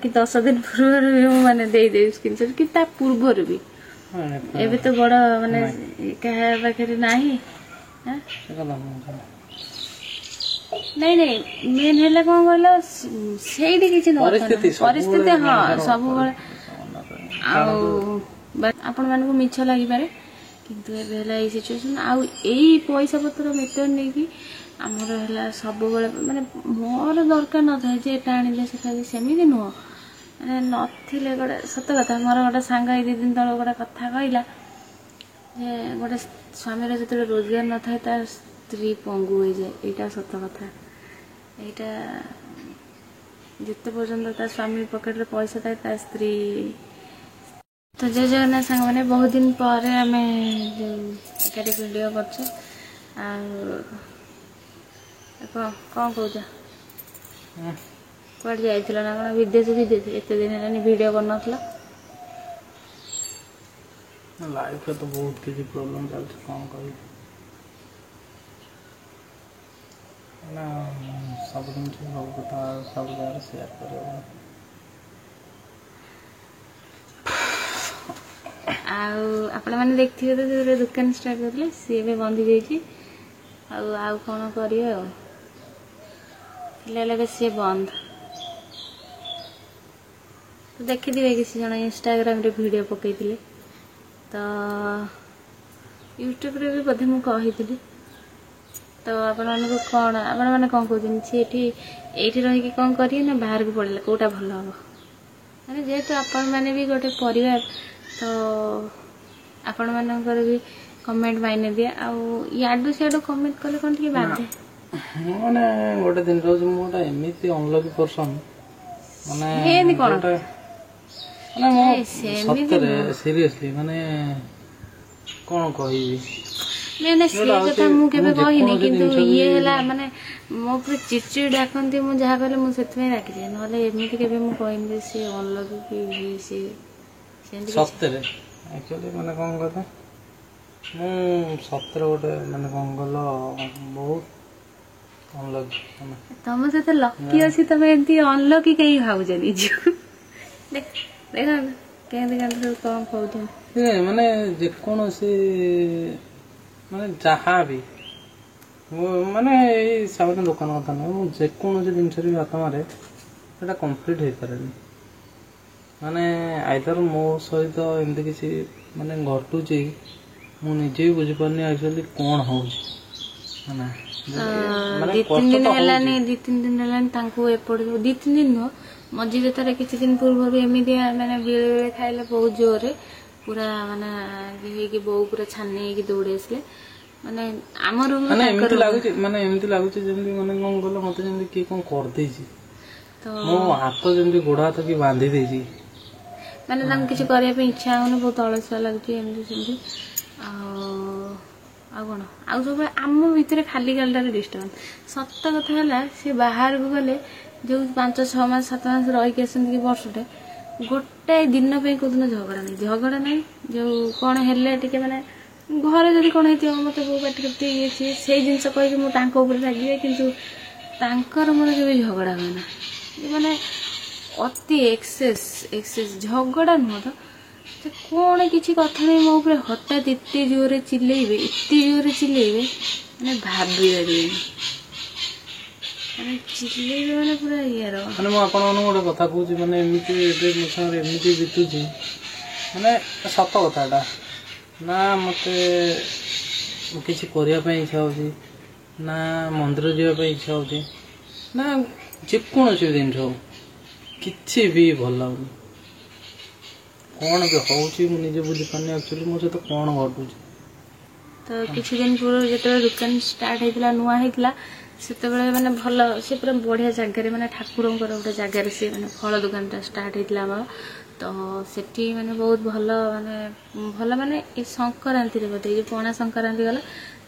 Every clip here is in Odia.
कि 10 दिन पूर्व भी मैंने दे दे स्क्रीनशॉट कि ता पूर्व भी एबे तो बड़ माने कहा पाखे नाही नहीं नहीं मेन है कौन कहल से परिस्थिति हाँ सब आपण मान को मिछ लगी पारे किंतु एबे हला ए सिचुएशन आ एई पैसा पत्र मेटर नै कि आमर हला सब बेले माने मोर दरकार न थाए जे एटा आनिले सेटा सेमिति नुह माने नथिले गोटे सत कथा मोर गोटे सांग ए 2 दिन तळ गोटे कथा कहला जे गोटे स्वामी जो रोजगार न थाए ता स्त्री पंगु हो जाए एटा सत कथा एटा जिते पर्यंत ता स्वामी पकेट रे पैसा थाए ता स्त्री तो जय जगन्नाथ सांग मैंने बहुत दिन पर आम एकाठी वीडियो कर कौन कौच कौट जाइल ना कौन विदेश विदेश एत दिन है वीडियो कर लाइफ तो बहुत किसी प्रॉब्लम चलती कौन कह सब दिन सब कथा सब जगह शेयर कर आपण मैंने देखिए तो जो दुकान स्टार्ट करते सी भी बंद जाइए कौन करिए लगे सी बंद तो देखिए किसी जन इंस्टाग्राम रे वीडियो पकई तो यूट्यूब रे भी बोधे मुझे तो आपण मानक कौन आपण मैंने कौन कहते सी ये रही कौन करिए ना बाहर को पड़े कौटा भल हम मैंने जेहेतु आपण मैंने भी गोटे परिवार तो आपण मानकर भी कमेंट मायने दिए आडू सियाडू कमेंट कले कौन टी बाधे माने गोटे दिन रोज मोटा एमिति अनलकी पर्सन माने एनी कोन माने मो सत्तरे सीरियसली माने कोन कहिबी मैंने से कथा मु केबे कहिनी किंतु ये हला माने मो पर चिड़चिड़ डाकंती मु जहा कहले मु सेतमे राखि जे नले एमिति केबे मु कहिनी से अनलकी कि से सत्तरे एक्चुअली माने कौन कहते मु सत्तरे गोटे माने कौन कहल बहुत अनलकी तुम से तो लकी अच्छी तुम एमती अनलकी कहीं भावुच निज देख देख कौन कहते माने जेकोसी माने जहाँ भी माने साधारण दुकान कथा ना जेकोसी जिनस भी हाथ मारे सेटा कंप्लीट हो पारे माने आइदर मो सहित एमती किसी माने घटुची मु निजे भी बुझी पारनी एक्चुअली कौन होउची माने 2-3 दिन हेलानी 2-3 दिन हेलानी तांको एपड़ 2-3 दिन नो मझे तार किसी दिन पूर्व एमती माने बेले खाइले बहुत जोर पूरा माने कि बो पूरा छानी की दौड़े आसले माने आम रूम माने एमती लागुची जेमती माने कौन कहल मते जेमती किए कौन कर देछि तो मो हाथ जेमती गोड़ हाथ की बांधी देछि माने तांको किसी करिया पे इच्छा होने बहुत अलसुआ लगुची एमती सेमती कौन आउ सब आम भितर खाली खाली डिस्टर्ब सत कथा है सी बाहर को गले जो 5-6 मास 7 मास रही आसते कि वर्षटे गोटे दिन पे कौन झगड़ा नहीं जो कौन है टे मैंने घर जब कौन हो मत बो पाटी ये सी से जिन कही मुझे रागे कितु मोर के झगड़ा हुए ना माने अति एक्सेस झगड़ा नुह तो कौन किसी कथा नहीं मो ऊपर हठात एत जोरे चिल्लेबे मैंने भाभी चिल्लेबे मैंने पूरा यार माने मो आपन गोटे कथा कहूँ माने एमती मो सागर एमती बीतुची माने सत कथाटा ना मते किसी करने इच्छा हो ना मंदिर जावाई इच्छा हो ना जेकोसी जिन हो किसी भी भल लगुनि कौन भी हूँ मुझे बुझी पानी एक्चुअली मो सहित कौन घटू तो किसी दिन पूर्व जो दुकान स्टार्ट होता नुआ होता से मैंने भल से पूरा बढ़िया जगार मैंने ठाकुर गोटे जगार सी मैंने फल दुकान स्टार्ट होता आम तो सेठी मैंने बहुत भल माने संक्रांति बोधे जो पणा संक्रांति गला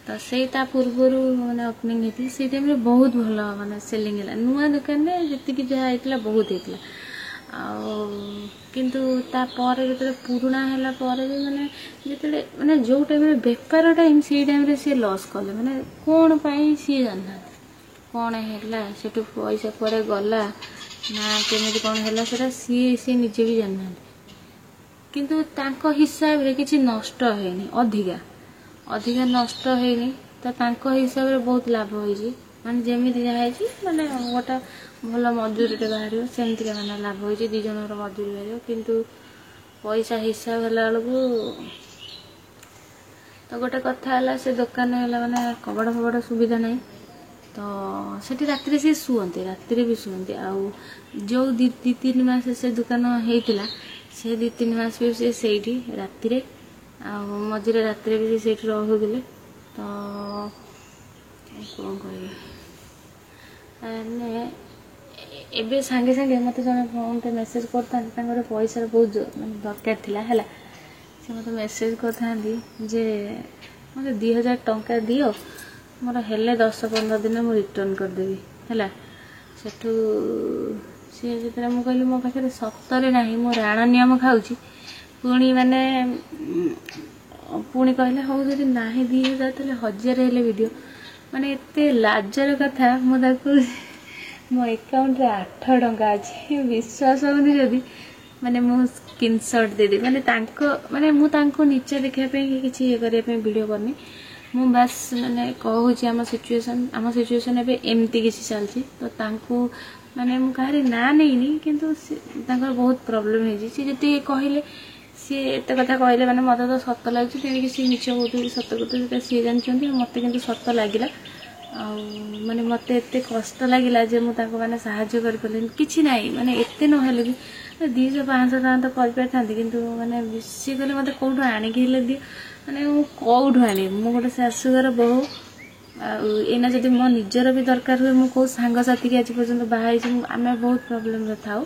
तो से पूर्व मैंने ओपनिंग होती से टाइम बहुत भल माने सेलिंग है नुआ दुकान में जी जहाँ होता बहुत होता किंतु तापर जो पुराणा है मैंने जो मैंने जो टाइम बेपार टाइम से टाइम सी लॉस कले मैंने कौन पाई सी जानना कौन है से पैसा कुआडे गला ନା କେମିତି କ'ଣ ହେଲା ସେଟା ସିଏ ନିଜେ ବି ଜାଣିନାହାନ୍ତି। କିନ୍ତୁ ତାଙ୍କ ହିସାବରେ କିଛି ନଷ୍ଟ ହେଇନି, ଅଧିକା ନଷ୍ଟ ହେଇନି। ତ ତାଙ୍କ ହିସାବରେ ବହୁତ ଲାଭ ହେଇଛି, ମାନେ ଯେମିତି ଯାହା ହେଇଛି, ମାନେ ଗୋଟେ ଭଲ ମଜୁରୀଟେ ବାହାରିବ ସେମିତିକା ମାନେ ଲାଭ ହେଇଛି, 2 ଜଣଙ୍କର ମଜୁରୀ ବାହାରିବ। କିନ୍ତୁ ପଇସା ହିସାବ ହେଲା ବେଳକୁ ତ ଗୋଟେ କଥା ହେଲା, ସେ ଦୋକାନ ହେଲା ମାନେ କବାଟ ଫବାଟ ସୁବିଧା ନାହିଁ। ତ ସେଠି ରାତିରେ ସିଏ ଶୁଅନ୍ତି, ରାତିରେ ବି ଶୁଅନ୍ତି। ଆଉ ଯେଉଁ 2-3 ମାସ ସେ ଦୋକାନ ହେଇଥିଲା, ସେ 2-3 ମାସ ବି ସେ ସେଇଠି ରାତିରେ, ଆଉ ମଝିରେ ରାତିରେ ବି ସେ ସେଇଠି ରହୁଥିଲେ। ତ କ'ଣ କହିବି, ମାନେ ଏବେ ସାଙ୍ଗେ ସାଙ୍ଗେ ମୋତେ ଜଣେ ଫୋନ୍ଟେ ମେସେଜ୍ କରିଥାନ୍ତି, ତାଙ୍କର ପଇସାର ବହୁତ ମାନେ ଦରକାର ଥିଲା ହେଲା। ସେ ମୋତେ ମେସେଜ୍ କରିଥାନ୍ତି ଯେ ମୋତେ 2,000 ଟଙ୍କା ଦିଅ, ମୋର ହେଲେ 10-15 ଦିନ ମୁଁ ରିଟର୍ଣ୍ଣ କରିଦେବି ହେଲା। ସେଠୁ ସିଏ ଯେତେବେଳେ ମୁଁ କହିଲି ମୋ ପାଖରେ ସତରେ ନାହିଁ, ମୁଁ ରାଣ ନିୟମ ଖାଉଛି, ପୁଣି କହିଲେ ହଉ ଯଦି ନାହିଁ 2,000 ତାହେଲେ 1,000 ହେଲେ ବି ଦିଅ। ମାନେ ଏତେ ଲାଜର କଥା, ମୁଁ ତାକୁ ମୋ ଆକାଉଣ୍ଟରେ 8 ଟଙ୍କା ଅଛି, ବିଶ୍ୱାସ ହେଉନି ଯଦି ମାନେ ମୁଁ ସ୍କ୍ରିନଶଟ୍ ଦେଇଦେବି। ମାନେ ମୁଁ ତାଙ୍କୁ ନିଚ ଦେଖିବା ପାଇଁ କି କିଛି ଇଏ କରିବା ପାଇଁ ଭିଡ଼ିଓ କରିନି, ମୁଁ ବାସ୍ ମାନେ କହୁଛି ଆମ ସିଚୁଏସନ୍ ଏବେ ଏମିତି କିଛି ଚାଲିଛି। ତ ତାଙ୍କୁ ମାନେ ମୁଁ କାହାରି ନାଁ ନେଇନି, କିନ୍ତୁ ତାଙ୍କର ବହୁତ ପ୍ରୋବ୍ଲେମ୍ ହେଇଛି। ସିଏ ଯେତିକି କହିଲେ, ସିଏ ଏତେ କଥା କହିଲେ ମାନେ ମୋତେ ତ ସତ ଲାଗୁଛି, ତେଣିକି ସିଏ ମିଛ କହୁଥିବେ ସତ କହୁଥିବେ ସେଟା ସିଏ ଜାଣିଛନ୍ତି। ମୋତେ କିନ୍ତୁ ସତ ଲାଗିଲା, ଆଉ ମାନେ ମୋତେ ଏତେ କଷ୍ଟ ଲାଗିଲା ଯେ ମୁଁ ତାଙ୍କୁ ମାନେ ସାହାଯ୍ୟ କରିପାରିଲିନି। କିଛି ନାହିଁ, ମାନେ ଏତେ ନହେଲେ ବି 200-500 ଟଙ୍କା ତ କରିପାରିଥାନ୍ତି, କିନ୍ତୁ ମାନେ ସିଏ କହିଲେ ମୋତେ କେଉଁଠୁ ଆଣିକି ହେଲେ ଦିଅ। ମାନେ ମୁଁ କେଉଁଠୁ ଆଣିବି, ମୁଁ ଗୋଟେ ଶାଶୁଘର ବୋହୂ। ଆଉ ଏଇନା ଯଦି ମୋ ନିଜର ବି ଦରକାର ହୁଏ, ମୁଁ କେଉଁ ସାଙ୍ଗସାଥୀକି ଆଜି ପର୍ଯ୍ୟନ୍ତ ବାହା ହେଇଛି, ଆମେ ବହୁତ ପ୍ରୋବ୍ଲେମ୍ରେ ଥାଉ,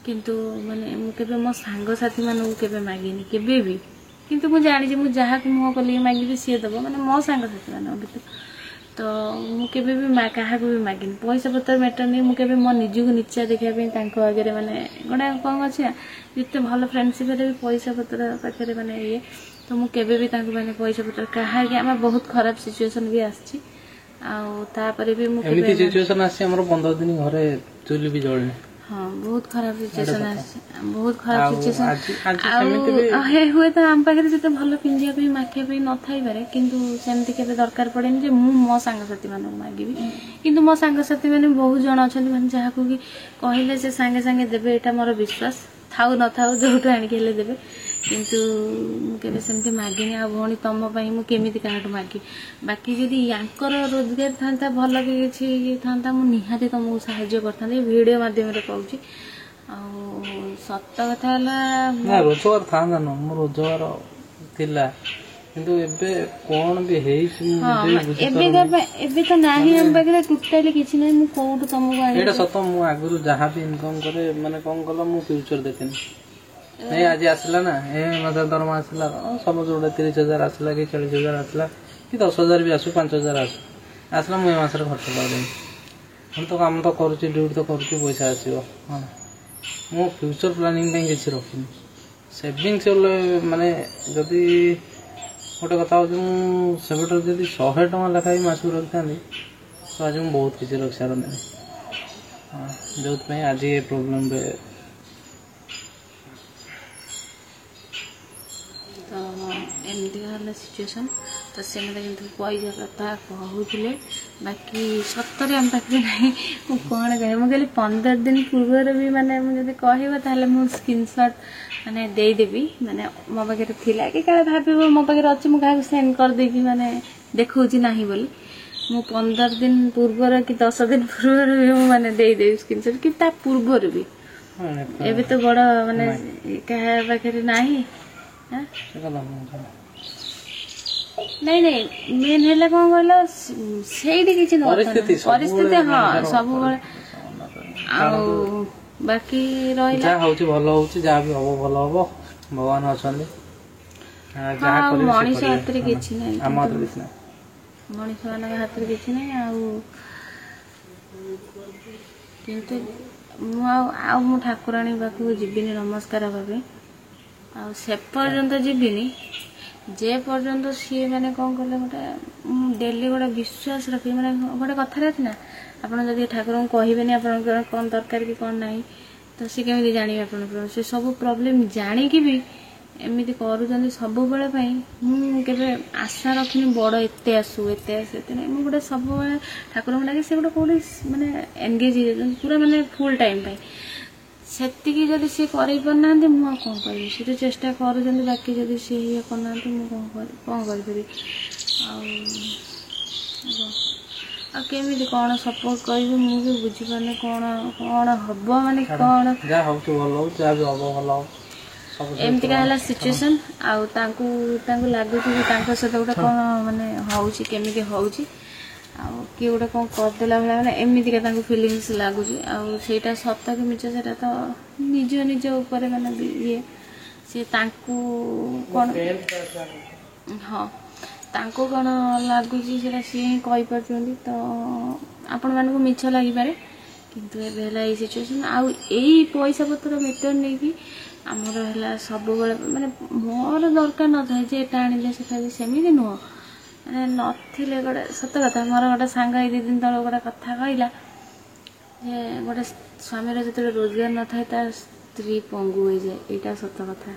କିନ୍ତୁ ମାନେ ମୁଁ କେବେ ମୋ ସାଙ୍ଗସାଥୀମାନଙ୍କୁ କେବେ ମାଗିନି, କେବେ ବି। କିନ୍ତୁ ମୁଁ ଜାଣିଛି ମୁଁ ଯାହାକୁ ମୁହଁ ଖୋଲିକି ମାଗିବି ସିଏ ଦେବ, ମାନେ ମୋ ସାଙ୍ଗସାଥୀମାନଙ୍କ ଭିତରୁ। ତ ମୁଁ କେବେ ବି କାହାକୁ ବି ମାଗିନି, ପଇସା ପତ୍ର ମ୍ୟାଟର୍ ନେଇ ମୁଁ କେବେ ମୋ ନିଜକୁ ନିଚା ଦେଖିବା ପାଇଁ ତାଙ୍କ ଆଗରେ ମାନେ ଗୋଟେ କ'ଣ ଅଛି ନା, ଯେତେ ଭଲ ଫ୍ରେଣ୍ଡସିପ୍ ହେଲେ ବି ପଇସା ପତ୍ର ପାଖରେ ମାନେ ଇଏ। ତ ମୁଁ କେବେ ବି ତାଙ୍କୁ ମାନେ ପଇସା ପତ୍ର କାହାକି, ଆମର ବହୁତ ଖରାପ ସିଚୁଏସନ୍ ବି ଆସିଛି। ଆଉ ତାପରେ ବି ମୁଁ ଏମିତି ସିଚୁଏସନ୍ ଆସିଛି ଆମର 15 ଦିନ ଘରେ ଚୁଲି ବି ଜଳିନି। ହଁ, ବହୁତ ଖରାପ ସିଚୁଏସନ୍ ଆସିଛି, ବହୁତ ଖରାପ ସିଚୁଏସନ୍। ସେମିତି ବି ଆଉ ହୁଏତ ଆମ ପାଖରେ ସେତେ ଭଲ ପିନ୍ଧିବା ପାଇଁ ମାଖିବା ପାଇଁ ନଥାଇପାରେ, କିନ୍ତୁ ସେମିତି କେବେ ଦରକାର ପଡ଼େନି ଯେ ମୁଁ ମୋ ସାଙ୍ଗସାଥୀମାନଙ୍କୁ ମାଗିବି। କିନ୍ତୁ ମୋ ସାଙ୍ଗସାଥୀମାନେ ବହୁତ ଜଣ ଅଛନ୍ତି, ମାନେ ଯାହାକୁ କି କହିଲେ ସେ ସାଙ୍ଗେ ସାଙ୍ଗେ ଦେବେ, ଏଇଟା ମୋର ବିଶ୍ୱାସ। ଥାଉ ନଥାଉ ଯେଉଁଠୁ ଆଣିକି ହେଲେ ଦେବେ, କିନ୍ତୁ ମୁଁ କେବେ ସେମିତି ମାଗିନି। ଆଉ ଭଉଣୀ ତମ ପାଇଁ ମୁଁ କେମିତି କାହାଠୁ ମାଗିବି? ବାକି ଯଦି ୟାଙ୍କର ରୋଜଗାର ଥାନ୍ତା, ଭଲ କି କିଛି ଇଏ ଥାନ୍ତା, ମୁଁ ନିହାତି ତମକୁ ସାହାଯ୍ୟ କରିଥାନ୍ତି, ଭିଡ଼ିଓ ମାଧ୍ୟମରେ କହୁଛି। ଆଉ ସତ କଥା ହେଲା, ନା ରୋଜଗାର ଥାନ୍ତା ନୁହଁ, ମୋ ରୋଜଗାର ଥିଲା, କିନ୍ତୁ ଏବେ କ'ଣ ବି ହେଇଛି ଏବେ ତ ନାହିଁ ଆମ ପାଖରେ ଟୋଟାଲି କିଛି ନାହିଁ। ମୁଁ କୋଉଠୁ ତମକୁ ଆଣିବି? ଏଇଟା ସତ, ମୁଁ ଆଗରୁ ଯାହା ବି ଇନକମ୍ କରେ, ମାନେ କ'ଣ କଲ, ମୁଁ ଫ୍ୟୁଚର ଦେଖେନି। ଏଇ ଆଜି ଆସିଲା ନା, ମୋତେ ଦରମା ଆସିଲା, ସବୁ ଯୋଉଟା 30,000 ଆସିଲା କି 40,000 ଆସିଲା କି 10,000 ବି ଆସୁ, 5,000 ଆସିଲା, ମୁଁ ଏ ମାସରେ ଖର୍ଚ୍ଚ କରିଦେବି। ମୁଁ ତ କାମ ତ କରୁଛି, ଡ୍ୟୁଟି ତ କରୁଛି, ପଇସା ଆସିବ। ହଁ, ମୁଁ ଫ୍ୟୁଚର ପ୍ଲାନିଂ ପାଇଁ କିଛି ରଖିନି। ସେଭିଙ୍ଗସ୍ ମାନେ ଯଦି ଗୋଟେ କଥା ହେଉଛି, ମୁଁ ସେବେଠାରୁ ଯଦି 100 ଟଙ୍କା ଲେଖାଏଁ ମାସକୁ ରଖିଥାନ୍ତି, ତ ଆଜି ମୁଁ ବହୁତ କିଛି ରଖି ସାରନ୍ତିନି। ହଁ, ଯେଉଁଥିପାଇଁ ଆଜି ଏ ପ୍ରୋବ୍ଲେମ୍ରେ। ତ ଏମିତିକା ହେଲା ସିଚୁଏସନ୍। ତ ସେମାନେ କିନ୍ତୁ ପଇସା କଥା କହୁଥିଲେ, ବାକି ସତରେ ଆମ ପାଖରେ ନାହିଁ। ମୁଁ କ'ଣ କହିବି, ମୁଁ କହିଲି 15 ଦିନ ପୂର୍ବରୁ ବି ମାନେ ମୁଁ ଯଦି କହିବ ତାହେଲେ ମୁଁ ସ୍କ୍ରିନଶଟ୍ ମାନେ ଦେଇଦେବି, ମାନେ ମୋ ପାଖରେ ଥିଲା କି କାଳେ ଭାବିବ ମୋ ପାଖରେ ଅଛି, ମୁଁ କାହାକୁ ସେଣ୍ଡ କରିଦେଇକି ମାନେ ଦେଖାଉଛି ନାହିଁ ବୋଲି। ମୁଁ 15 ଦିନ ପୂର୍ବରୁ କି 10 ଦିନ ପୂର୍ବରୁ ବି ମୁଁ ମାନେ ଦେଇଦେବି ସ୍କ୍ରିନଶଟ୍, କି ତା ପୂର୍ବରୁ ବି। ଏବେ ତ ବଡ଼ ମାନେ କାହା ପାଖରେ ନାହିଁ। ନାଇଁ ମେନ୍ ହେଲା କ'ଣ କହିଲ, ସେଇଠି କିଛି ପରିସ୍ଥିତି, ହଁ ସବୁବେଳେ। ଆଉ ବାକି ରହିଲା, ଯାହା ହଉଛି ଭଲ ହଉଛି, ଯାହା ବି ହବ ଭଲ ହବ, ଭଗବାନ ଅଛନ୍ତି। ମଣିଷ ହାତରେ କିଛି ନାହିଁ, ଆମ ହାତରେ କିଛି ନାହିଁ, ମଣିଷ ମାନଙ୍କ ହାତରେ କିଛି ନାହିଁ। ଆଉ କିନ୍ତୁ ମୁଁ ଠାକୁରାଣୀ ପାଖକୁ ଯିବିନି ନମସ୍କାର ହେବା ପାଇଁ, ଆଉ ସେ ପର୍ଯ୍ୟନ୍ତ ଯିବିନି ଯେ ପର୍ଯ୍ୟନ୍ତ ସିଏ ମାନେ କ'ଣ କଲେ, ଗୋଟେ ମୁଁ ଡେଲି ଗୋଟେ ବିଶ୍ୱାସ ରଖିବି। ମାନେ ଗୋଟେ କଥାରେ ଅଛି ନା, ଆପଣ ଯଦି ଠାକୁରଙ୍କୁ କହିବେନି ଆପଣଙ୍କର କ'ଣ ଦରକାର କି କ'ଣ ନାହିଁ ତ ସେ କେମିତି ଜାଣିବେ ଆପଣଙ୍କର ସେ ସବୁ ପ୍ରୋବ୍ଲେମ୍ ଜାଣିକି ବି ଏମିତି କରୁଛନ୍ତି ସବୁବେଳେ ପାଇଁ। ମୁଁ କେବେ ଆଶା ରଖିନି ବଡ଼ ଏତେ ଆସୁ ଏତେ ନାହିଁ। ମୁଁ ଗୋଟେ ସବୁବେଳେ ଠାକୁରଙ୍କୁ ଲାଗେ ସେ ଗୋଟେ କେଉଁଠି ମାନେ ଏନଗେଜ୍ ହେଇଯାଉଛନ୍ତି ପୁରା ମାନେ ଫୁଲ୍ ଟାଇମ୍ ପାଇଁ। ସେତିକି ଯଦି ସିଏ କରେଇ ପାରୁନାହାନ୍ତି ମୁଁ ଆଉ କ'ଣ କରିବି। ସେ ତ ଚେଷ୍ଟା କରୁଛନ୍ତି, ବାକି ଯଦି ସିଏ ଇଏ କରୁନାହାନ୍ତି ମୁଁ କ'ଣ କରିପାରିବି। ଆଉ କେମିତି କ'ଣ ସପୋର୍ଟ କରିବି ମୁଁ ବି ବୁଝିପାରୁନି। କ'ଣ ହବ ମାନେ କ'ଣ ଯାହା ହେଉଛି ଭଲ ହଉ, ଯାହା ବି ହବ ଭଲ ହଉ। ଏମିତିକା ହେଲା ସିଚୁଏସନ୍। ଆଉ ତାଙ୍କୁ ଲାଗୁଛି କି ତାଙ୍କ ସହିତ ଗୋଟେ କ'ଣ ମାନେ ହେଉଛି, କେମିତି ହେଉଛି, ଆଉ କିଏ ଗୋଟେ କ'ଣ କରିଦେଲା ଭଳିଆ ମାନେ ଏମିତିକା ତାଙ୍କୁ ଫିଲିଙ୍ଗସ୍ ଲାଗୁଛି। ଆଉ ସେଇଟା ସତ କି ମିଛ ସେଇଟା ତ ନିଜ ଉପରେ ମାନେ ଇଏ ସିଏ ତାଙ୍କୁ କ'ଣ ହଁ ତାଙ୍କୁ କ'ଣ ଲାଗୁଛି ସେଇଟା ସିଏ ହିଁ କହିପାରୁଛନ୍ତି। ତ ଆପଣମାନଙ୍କୁ ମିଛ ଲାଗିପାରେ, କିନ୍ତୁ ଏବେ ହେଲା ଏଇ ସିଚୁଏସନ୍। ଆଉ ଏଇ ପଇସା ପତ୍ର ମେଟର୍ ନେଇକି ଆମର ହେଲା ସବୁବେଳେ ମାନେ ମୋର ଦରକାର ନଥାଏ ଯେ ଏଟା ଆଣିଲେ ସେଟା ବି ସେମିତି ନୁହଁ। ମାନେ ନଥିଲେ ଗୋଟେ ସତ କଥା, ମୋର ଗୋଟେ ସାଙ୍ଗ ଏଇ 2 ଦିନ ତଳେ ଗୋଟେ କଥା କହିଲା ଯେ ଗୋଟେ ସ୍ୱାମୀର ଯେତେବେଳେ ରୋଜଗାର ନଥାଏ ତା ସ୍ତ୍ରୀ ପଙ୍ଗୁ ହୋଇଯାଏ। ଏଇଟା ସତ କଥା।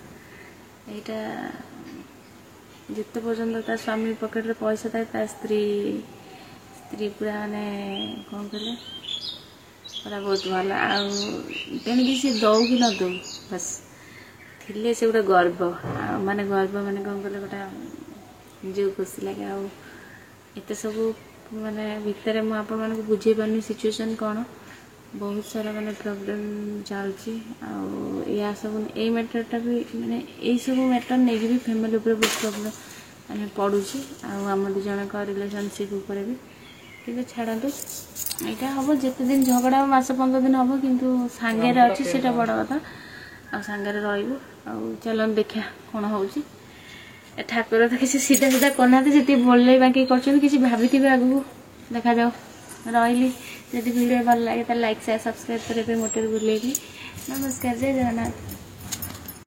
ଏଇଟା ଯେତେ ପର୍ଯ୍ୟନ୍ତ ତା ସ୍ୱାମୀ ପକେଟରେ ପଇସା ଥାଏ ତା ସ୍ତ୍ରୀ ପୁରା ମାନେ କ'ଣ କହିଲେ ପୁରା ବହୁତ ଭଲ। ଆଉ ତେଣିକି ସେ ଦଉ କି ନ ଦଉ ବାସ୍ ଥିଲେ ସେ ଗୋଟେ ଗର୍ବ। ଆଉ ମାନେ ଗର୍ବ ମାନେ କ'ଣ କହିଲେ ଗୋଟେ ନିଜକୁ ଖୁସି ଲାଗେ। ଆଉ ଏତେ ସବୁ ମାନେ ଭିତରେ ମୁଁ ଆପଣମାନଙ୍କୁ ବୁଝେଇ ପାରୁନି ସିଚୁଏସନ୍ କ'ଣ। ବହୁତ ସାରା ମାନେ ପ୍ରୋବ୍ଲେମ୍ ଚାଲୁଛି। ଆଉ ଏହା ସବୁ ଏଇ ମ୍ୟାଟର୍ଟା ବି ମାନେ ଏଇସବୁ ମ୍ୟାଟର୍ ନେଇକି ବି ଫ୍ୟାମିଲି ଉପରେ ବହୁତ ପ୍ରୋବ୍ଲେମ୍ ମାନେ ପଡ଼ୁଛି। ଆଉ ଆମ 2 ଜଣଙ୍କ ରିଲେସନସିପ୍ ଉପରେ ବି। କିନ୍ତୁ ଛାଡ଼ନ୍ତୁ, ଏଇଟା ହେବ ଯେତେ ଦିନ ଝଗଡ଼ା ହେବ 1-15 ଦିନ ହେବ, କିନ୍ତୁ ସାଙ୍ଗରେ ଅଛି ସେଇଟା ବଡ଼ କଥା। ଆଉ ସାଙ୍ଗରେ ରହିବୁ। ଆଉ ଚାଲନ୍ତୁ ଦେଖିବା କ'ଣ ହେଉଛି। ଠାକୁର ତ କିଛି ସିଧା କରୁନାହାନ୍ତି, ଯେତିକି ବୋଲେଇ ବାଙ୍କି କରୁଛନ୍ତି କିଛି ଭାବିଥିବେ ଆଗକୁ। ଦେଖାଯାଉ। ରହିଲି। ଯଦି ଭିଡ଼ିଓ ଭଲ ଲାଗେ ତାହେଲେ ଲାଇକ୍, ସେୟାର, ସବସ୍କ୍ରାଇବ୍ କରିବା ପାଇଁ ମୋଟେ ଭୁଲେଇବି। ନମସ୍କାର, ଜୟ ଜଗନ୍ନାଥ।